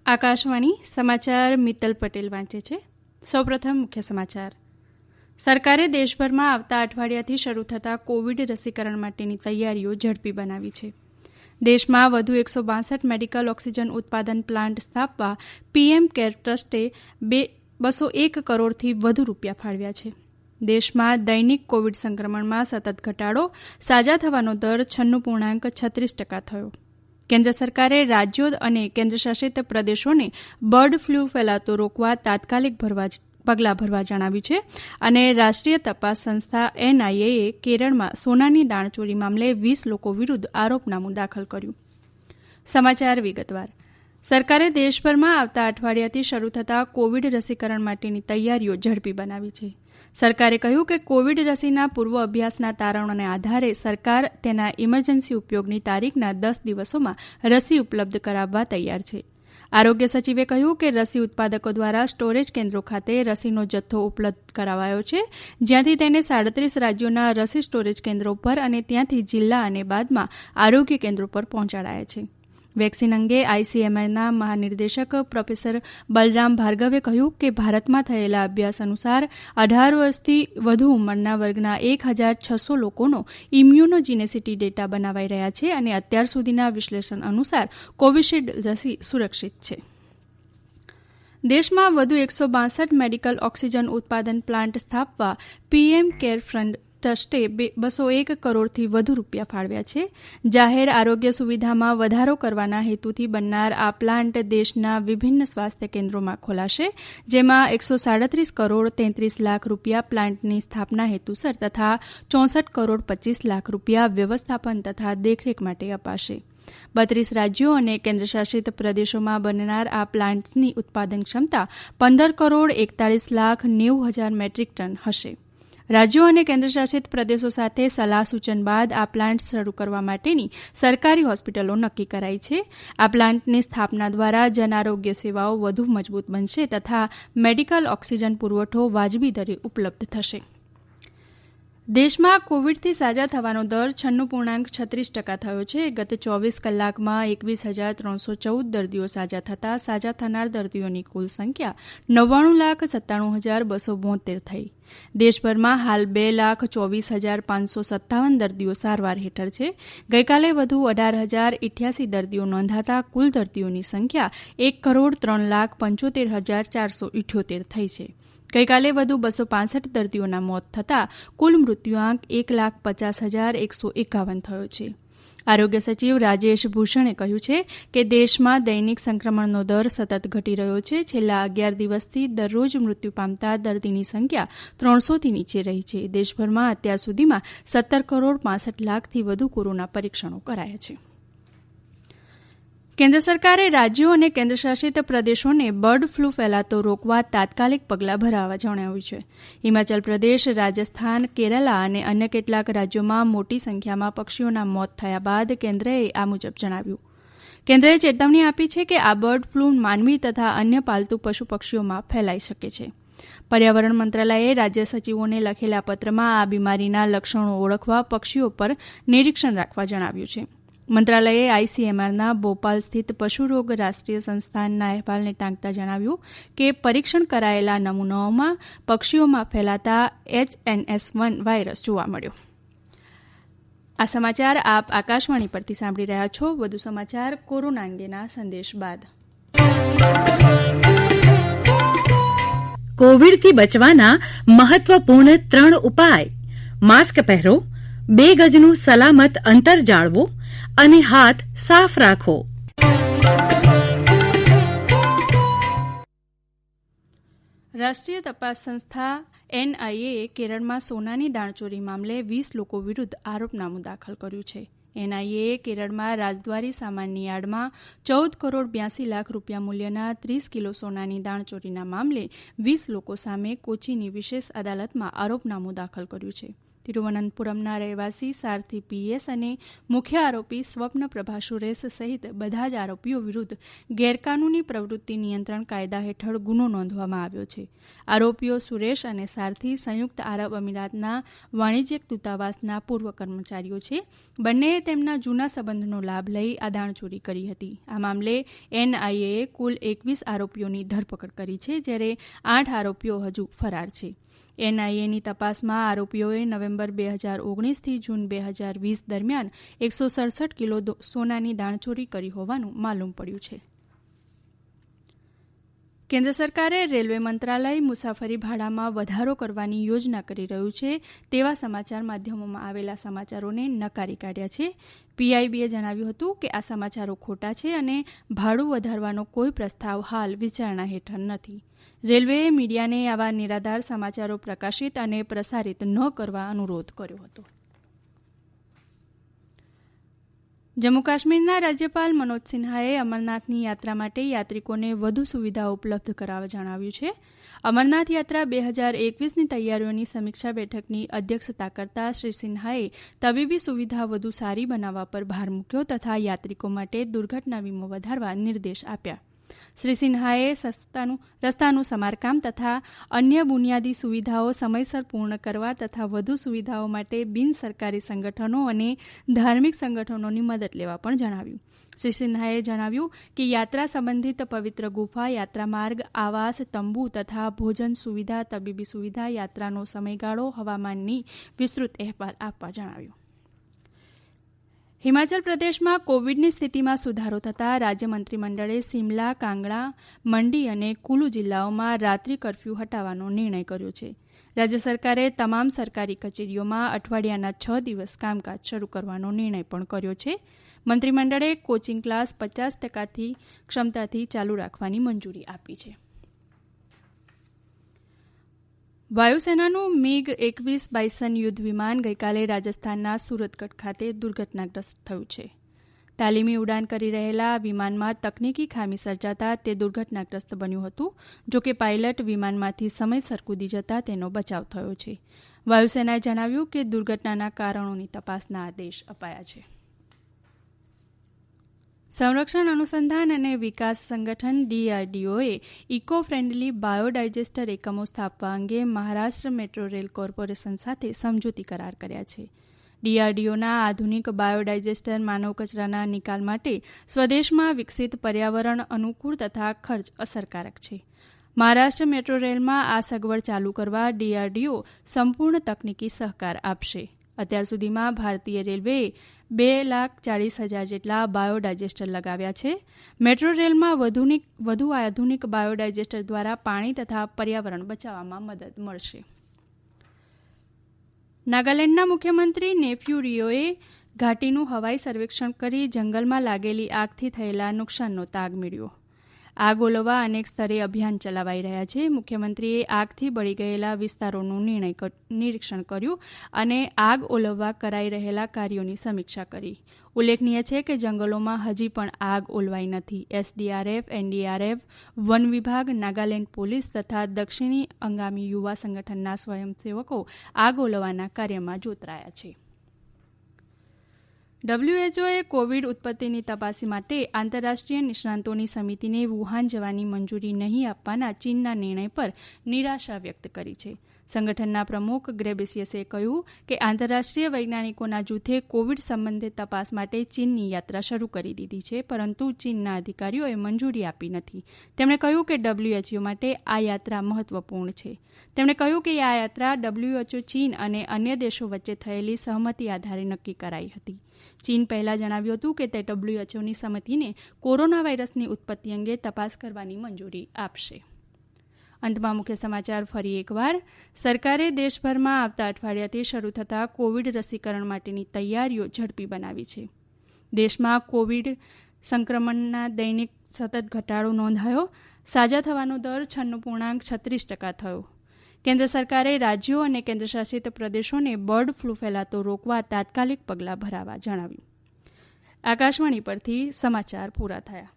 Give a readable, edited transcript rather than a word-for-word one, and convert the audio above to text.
આકાશવાણી સમાચાર મિત્તલ પટેલ વાંચે છે. સૌપ્રથમ મુખ્ય સમાચાર. સરકારે દેશભરમાં આવતા અઠવાડિયાથી શરૂ થતા કોવિડ રસીકરણ માટેની તૈયારીઓ ઝડપી બનાવી છે. દેશમાં વધુ 162 મેડિકલ ઓક્સિજન ઉત્પાદન પ્લાન્ટ સ્થાપવા પીએમ કેર ટ્રસ્ટે 201 કરોડથી વધુ રૂપિયા ફાળવ્યા છે. દેશમાં દૈનિક કોવિડ સંક્રમણમાં સતત ઘટાડો, સાજા થવાનો દર 96.36% થયો. કેન્દ્ર સરકારે રાજ્યો અને કેન્દ્રશાસિત પ્રદેશોને બર્ડ ફ્લૂ ફેલાતો રોકવા તાત્કાલિક પગલાં ભરવા જણાવ્યું છે અને રાષ્ટ્રીય તપાસ સંસ્થા એનઆઈએએ કેરળમાં સોનાની દાણચોરી મામલે 20 લોકો વિરુદ્ધ આરોપનામું દાખલ કર્યું. સમાચાર વિગતવાર. સરકારે દેશભરમાં આવતા અઠવાડિયાથી શરૂ થતા કોવિડ રસીકરણ માટેની તૈયારીઓ ઝડપી બનાવી છે. સરકારે કહ્યું કે કોવિડ રસીના પૂર્વ અભ્યાસના તારણોને આધારે સરકાર તેના ઇમરજન્સી ઉપયોગની તારીખના 10 દિવસોમાં રસી ઉપલબ્ધ કરાવવા તૈયાર છે. આરોગ્ય સચિવે કહ્યું કે રસી ઉત્પાદકો દ્વારા સ્ટોરેજ કેન્દ્રો ખાતે રસીનો જથ્થો ઉપલબ્ધ કરાવાયો છે, જ્યાંથી તેને 37 રાજ્યોના રસી સ્ટોરેજ કેન્દ્રો પર અને ત્યાંથી જિલ્લા અને બાદમાં આરોગ્ય કેન્દ્રો પર પહોંચાડાયા છે. વેક્સિન અંગે આઈસીએમઆરના મહાનિર્દેશક પ્રોફેસર બલરામ ભાર્ગવે કહ્યું કે ભારતમાં થયેલા અભ્યાસ અનુસાર 18 વર્ષથી વધુ ઉંમરના વર્ગના 1,600 લોકોનો ઇમ્યુનોજિનેસિટી ડેટા બનાવાઈ રહ્યા છે અને અત્યાર સુધીના વિશ્લેષણ અનુસાર કોવિશિલ્ડ રસી સુરક્ષિત છે. દેશમાં વધુ 162 મેડિકલ ઓક્સિજન ઉત્પાદન પ્લાન્ટ સ્થાપવા પીએમ કેર ફંડ ટ્રસ્ટે 201 કરોડથી વધુ રૂપિયા ફાળવ્યા છે. જાહેર આરોગ્ય સુવિધામાં વધારો કરવાના હેતુથી બનનાર આ પ્લાન્ટ દેશના વિભિન્ન સ્વાસ્થ્ય કેન્દ્રોમાં ખોલાશે, જેમાં 137 કરોડ 33 લાખ રૂપિયા પ્લાન્ટની સ્થાપના હેતુસર તથા 64 કરોડ 25 લાખ રૂપિયા વ્યવસ્થાપન તથા દેખરેખ માટે અપાશે. 32 રાજ્યો અને કેન્દ્રશાસિત પ્રદેશોમાં બનનાર આ પ્લાન્ટ્સની ઉત્પાદન ક્ષમતા 15 કરોડ 41 લાખ 90 હજાર મેટ્રિક ટન હશે. રાજ્યો અને કેન્દ્રશાસિત પ્રદેશો સાથે સલાહ સૂચન બાદ આ પ્લાન્ટ શરૂ કરવા માટેની સરકારી હોસ્પિટલો નક્કી કરાઈ છે. આ પ્લાન્ટની સ્થાપના દ્વારા જનઆરોગ્ય સેવાઓ વધુ મજબૂત બનશે તથા મેડિકલ ઓક્સિજન પુરવઠો વાજબી દરે ઉપલબ્ધ થશે. દેશમાં કોવિડથી સાજા થવાનો દર 96.36% થયો છે. ગત 24 કલાકમાં 21,314 દર્દીઓ સાજા થતાં સાજા થનાર દર્દીઓની કુલ સંખ્યા 99,97,272 થઈ. દેશભરમાં હાલ 2,24,557 દર્દીઓ સારવાર હેઠળ છે. ગઈકાલે વધુ 18,088 દર્દીઓ નોંધાતા કુલ દર્દીઓની સંખ્યા 1,03,75,478 થઈ છે. ગઈકાલે વધુ 265 દર્દીઓના મોત થતાં કુલ મૃત્યુઆંક 1,50,151 થયો છે. આરોગ્ય સચિવ રાજેશ ભૂષણે કહ્યું છે કે દેશમાં દૈનિક સંક્રમણનો દર સતત ઘટી રહ્યો છે. છેલ્લા 11 દિવસથી દરરોજ મૃત્યુ પામતા દર્દીની સંખ્યા 300થી નીચે રહી છે. દેશભરમાં અત્યાર સુધીમાં 17 કરોડ 65 લાખથી વધુ કોરોના પરીક્ષણો કરાયા છે. કેન્દ્ર સરકારે રાજ્યો અને કેન્દ્રશાસિત પ્રદેશોને બર્ડ ફ્લૂ ફેલાતો રોકવા તાત્કાલિક પગલાં ભરવા જણાવ્યું છે. હિમાચલ પ્રદેશ, રાજસ્થાન, કેરાલા અને અન્ય કેટલાક રાજ્યોમાં મોટી સંખ્યામાં પક્ષીઓના મોત થયા બાદ કેન્દ્રએ આ મુજબ જણાવ્યું. કેન્દ્રએ ચેતવણી આપી છે કે આ બર્ડ ફ્લૂ માનવી તથા અન્ય પાલતુ પશુ પક્ષીઓમાં ફેલાઈ શકે છે. પર્યાવરણ મંત્રાલયે રાજ્ય સચિવોને લખેલા પત્રમાં આ બીમારીના લક્ષણો ઓળખવા પક્ષીઓ પર નિરીક્ષણ રાખવા જણાવ્યું છે. મંત્રાલયે આઈસીએમઆરના ભોપાલ સ્થિત પશુરોગ રાષ્ટ્રીય સંસ્થાનના અહેવાલને ટાંકતા જણાવ્યું કે પરીક્ષણ કરાયેલા નમૂનાઓમાં પક્ષીઓમાં ફેલાતા HNS1 વાયરસ જોવા મળ્યો. આ સમાચાર આપ આકાશવાણી પરથી સાંભળી રહ્યા છો. વધુ સમાચાર કોરોના અંગેના સંદેશ બાદ. કોવિડથી બચવાના મહત્વપૂર્ણ 3 ઉપાય: માસ્ક પહેરો, 2 ગજનું સલામત અંતર જાળવો અને હાથ સાફ રાખો. રાષ્ટ્રીય તપાસ સંસ્થા એનઆઈએએ કેરળમાં સોનાની દાણચોરી મામલે 20 લોકો વિરુદ્ધ આરોપનામું દાખલ કર્યું છે. એનઆઈએએ કેરળમાં રાજદ્વારી સામાનની આડમાં 14 કરોડ 82 લાખ રૂપિયા મૂલ્યના 30 કિલો સોનાની દાણચોરીના મામલે 20 લોકો સામે કોચીની વિશેષ અદાલતમાં આરોપનામું દાખલ કર્યું છે. તિરુવનંતપુરમના રહેવાસી સારથી પીએસ અને મુખ્ય આરોપી સ્વપ્ન પ્રભા સુરેશ સહિત બધા જ આરોપીઓ વિરુદ્ધ ગેરકાનૂની પ્રવૃત્તિ નિયંત્રણ કાયદા હેઠળ ગુનો નોંધવામાં આવ્યો છે. આરોપીઓ સુરેશ અને સારથી સંયુક્ત આરબ અમીરાતના વાણિજ્યક દૂતાવાસના પૂર્વ કર્મચારીઓ છે. બંનેએ તેમના જૂના સંબંધનો લાભ લઈ આ દાણચોરી કરી હતી. આ મામલે એનઆઈએએ કુલ 21 આરોપીઓની ધરપકડ કરી છે, જ્યારે 8 આરોપીઓ હજુ ફરાર છે. એનઆઈએની તપાસમાં આરોપીઓએ નવેમ્બર 2019થી જૂન 2020 દરમિયાન 167 કિલો સોનાની દાણચોરી કરી હોવાનું માલુમ પડ્યું છે. કેન્દ્ર સરકારે રેલવે મંત્રાલય મુસાફરી ભાડામાં વધારો કરવાની યોજના કરી રહ્યું છે તેવા સમાચાર માધ્યમોમાં આવેલા સમાચારોને નકારી કાઢ્યા છે. પીઆઈબીએ જણાવ્યું હતું કે આ સમાચારો ખોટા છે અને ભાડું વધારવાનો કોઈ પ્રસ્તાવ હાલ વિચારણા હેઠળ નથી. રેલવેએ મીડિયાને આવા નિરાધાર સમાચારો પ્રકાશિત અને પ્રસારિત ન કરવા અનુરોધ કર્યો હતો. જમ્મુ કાશ્મીરના રાજ્યપાલ મનોજ સિન્હાએ અમરનાથની યાત્રા માટે યાત્રિકોને વધુ સુવિધાઓ ઉપલબ્ધ કરાવવા જણાવ્યું છે. અમરનાથ યાત્રા 2021ની તૈયારીઓની સમીક્ષા બેઠકની અધ્યક્ષતા કરતા શ્રી સિન્હાએ તબીબી સુવિધા વધુ સારી બનાવવા પર ભાર મૂક્યો તથા યાત્રિકો માટે દુર્ઘટના વીમો વધારવા નિર્દેશ આપ્યા. શ્રી સિન્હાએ રસ્તાનું સમારકામ તથા અન્ય બુનિયાદી સુવિધાઓ સમયસર પૂર્ણ કરવા તથા વધુ સુવિધાઓ માટે બિન સરકારી સંગઠનો અને ધાર્મિક સંગઠનોની મદદ લેવા પણ જણાવ્યું. શ્રી સિન્હાએ જણાવ્યું કે યાત્રા સંબંધિત પવિત્ર ગુફા, યાત્રા માર્ગ, આવાસ, તંબુ તથા ભોજન સુવિધા, તબીબી સુવિધા, યાત્રાનો સમયગાળો, હવામાનની વિસ્તૃત અહેવાલ આપવા જણાવ્યું. હિમાચલ પ્રદેશમાં કોવિડની સ્થિતિમાં સુધારો થતાં રાજ્ય મંત્રીમંડળે સિમલા, કાંગડા, મંડી અને કુલુ જિલ્લાઓમાં રાત્રિ કરફ્યુ હટાવવાનો નિર્ણય કર્યો છે. રાજ્ય સરકારે તમામ સરકારી કચેરીઓમાં અઠવાડિયાના 6 દિવસ કામકાજ શરૂ કરવાનો નિર્ણય પણ કર્યો છે. મંત્રીમંડળે કોચિંગ ક્લાસ 50% ક્ષમતાથી ચાલુ રાખવાની મંજૂરી આપી છે. વાયુસેનાનું MiG-21 બાયસન યુદ્ધ વિમાન ગઈકાલે રાજસ્થાનના સુરતગઢ ખાતે દુર્ઘટનાગ્રસ્ત થયું છે. તાલીમી ઉડાન કરી રહેલા વિમાનમાં તકનીકી ખામી સર્જાતા તે દુર્ઘટનાગ્રસ્ત બન્યું હતું. જોકે પાયલટ વિમાનમાંથી સમયસર કૂદી જતા તેનો બચાવ થયો છે. વાયુસેનાએ જણાવ્યું કે દુર્ઘટનાના કારણોની તપાસના આદેશ અપાયા છે. સંરક્ષણ અનુસંધાન અને વિકાસ સંગઠન DRDOએ ઇકો ફ્રેન્ડલી બાયોડાયજેસ્ટર એકમો સ્થાપવા અંગે મહારાષ્ટ્ર મેટ્રો રેલ કોર્પોરેશન સાથે સમજૂતી કરાર કર્યા છે. DRDOના આધુનિક બાયોડાયજેસ્ટર માનવ કચરાના નિકાલ માટે સ્વદેશમાં વિકસિત પર્યાવરણ અનુકૂળ તથા ખર્ચ અસરકારક છે. મહારાષ્ટ્ર મેટ્રો રેલમાં આ સગવડ ચાલુ કરવા DRDO સંપૂર્ણ તકનીકી સહકાર આપશે. અત્યાર સુધીમાં ભારતીય રેલવેએ 2,40,000 જેટલા બાયોડાયજેસ્ટર લગાવ્યા છે. મેટ્રો રેલમાં વધુ આધુનિક બાયોડાયજેસ્ટર દ્વારા પાણી તથા પર્યાવરણ બચાવવામાં મદદ મળશે. નાગાલેન્ડના મુખ્યમંત્રી નેફ્યુ રિયોએ ઘાટીનું હવાઈ સર્વેક્ષણ કરી જંગલમાં લાગેલી આગથી થયેલા નુકસાનનો તાગ મેળવ્યો. આગ ઓલવવા અનેક સ્તરે અભિયાન ચલાવાઈ રહ્યા છે. મુખ્યમંત્રીએ આગથી બળી ગયેલા વિસ્તારોનું નિરીક્ષણ કર્યું અને આગ ઓલવવા કરાઈ રહેલા કાર્યોની સમીક્ષા કરી. ઉલ્લેખનીય છે કે જંગલોમાં હજી પણ આગ ઓલવાઈ નથી. SDRF, NDRF, વન વિભાગ, નાગાલેન્ડ પોલીસ તથા દક્ષિણી અંગામી યુવા સંગઠનના સ્વયંસેવકો આગ ઓલવવાના કાર્યમાં જોતરાયા છે. WHOએ કોવિડ ઉત્પત્તિની તપાસ માટે આંતરરાષ્ટ્રીય નિષ્ણાંતોની સમિતિને વુહાન જવાની મંજૂરી નહીં આપવાના ચીનના નિર્ણય પર નિરાશા વ્યક્ત કરી છે. સંગઠનના પ્રમુખ ગ્રેબેસિયસે કહ્યું કે આંતરરાષ્ટ્રીય વૈજ્ઞાનિકોના જૂથે કોવિડ સંબંધિત તપાસ માટે ચીનની યાત્રા શરૂ કરી દીધી છે, પરંતુ ચીનના અધિકારીઓએ મંજૂરી આપી નથી. તેમણે કહ્યું કે WHO માટે આ યાત્રા મહત્વપૂર્ણ છે. તેમણે કહ્યું કે આ યાત્રા WHO, ચીન અને અન્ય દેશો વચ્ચે થયેલી સહમતિ આધારે નક્કી કરાઈ હતી. ચીન પહેલા જણાવ્યું હતું કે તે WHOની સમિતિને કોરોના વાયરસની ઉત્પત્તિ અંગે તપાસ કરવાની મંજૂરી આપશે. અંતમાં મુખ્ય સમાચાર ફરી એકવાર. સરકારે દેશભરમાં આવતા અઠવાડિયાથી શરૂ થતા કોવિડ રસીકરણ માટેની તૈયારીઓ ઝડપી બનાવી છે. દેશમાં કોવિડ સંક્રમણના દૈનિક સતત ઘટાડો નોંધાયો. સાજા થવાનો દર 96.36% થયો. કેન્દ્ર સરકારે રાજ્યો અને કેન્દ્રશાસિત પ્રદેશોને બર્ડ ફ્લૂ ફેલાતો રોકવા તાત્કાલિક પગલાં ભરવા જણાવ્યું. આકાશવાણી પરથી સમાચાર પૂરા થયા.